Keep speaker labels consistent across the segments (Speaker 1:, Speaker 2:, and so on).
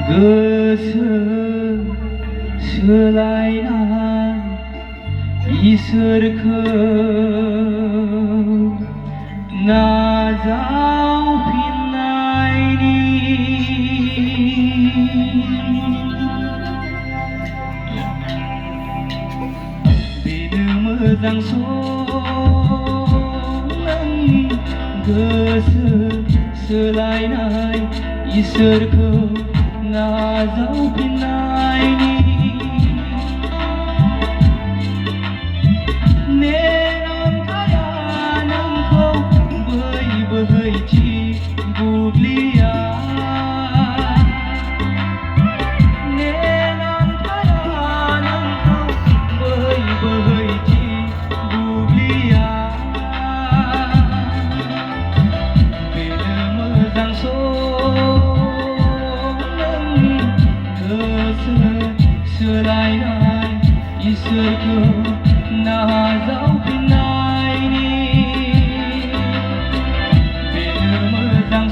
Speaker 1: गोसो सोलायनाय इसोरखौ नाजावफिननायनि बेनो मोजां सम गोसो सोलायनाय इसोरखौ नाजावफिननायनि नेनांथाया नोंखौ बै बोहैथि बुब्लिया नेनांथाया नोंखौ बै बोहैथि बुब्लिया बेनो मोजां सोलायनाय इसोरखौ नाजावफिननायनि बेनो मोजां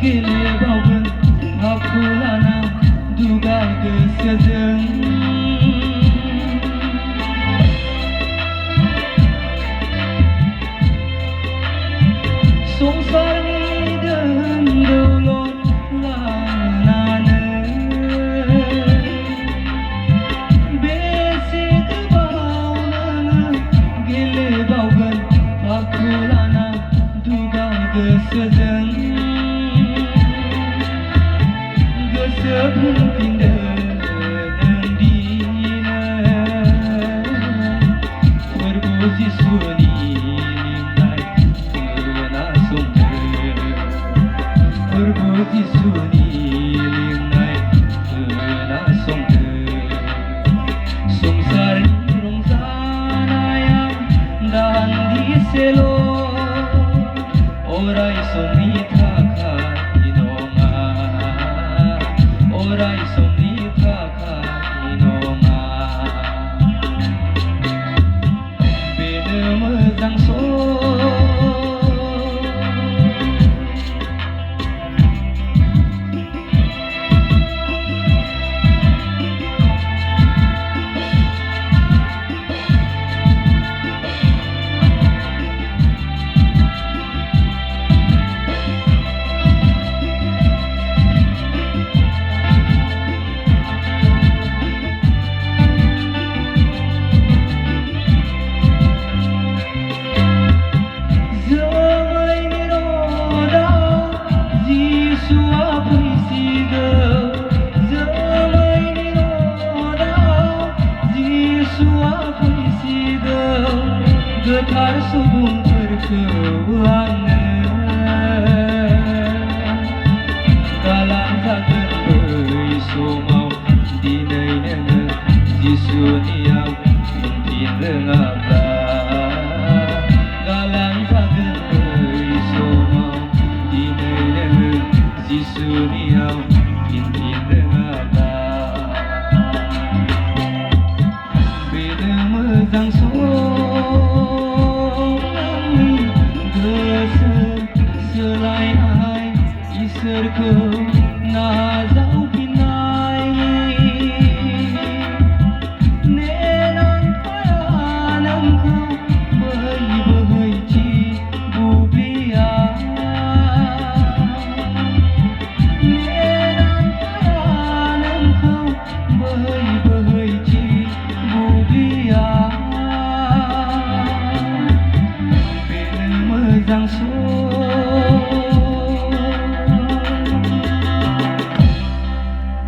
Speaker 1: गेलेबावगोन भाबखौ लाना दुगा गोसोजों संसारनि धोन दौलत लानानै बेसे गोबाव नोङो गेलेबावगोन भाबखौ लाना दुगा गोसोजों बुंफिनदो नों दिनै फोरबो जिसुनि लिंनाय खोनासंदो फोरबो जिसुनि लिंनाय खोनासंदो संसारनि रंजानाया दान्दिसेल' अराय समनि थाखाय अराय समनि थाखाय नङा बेनो मोजां गोथार सुबुंफोरखौ आंनो गालांजागोन बै समाव दिनै नोङो जिसुनियाव फिनफिन रोङाब्ला गालांजागोन बै समाव दिनै नोङो जिसुनियाव फिनफिन रोङाब्ला बेनो मोजां सम Oh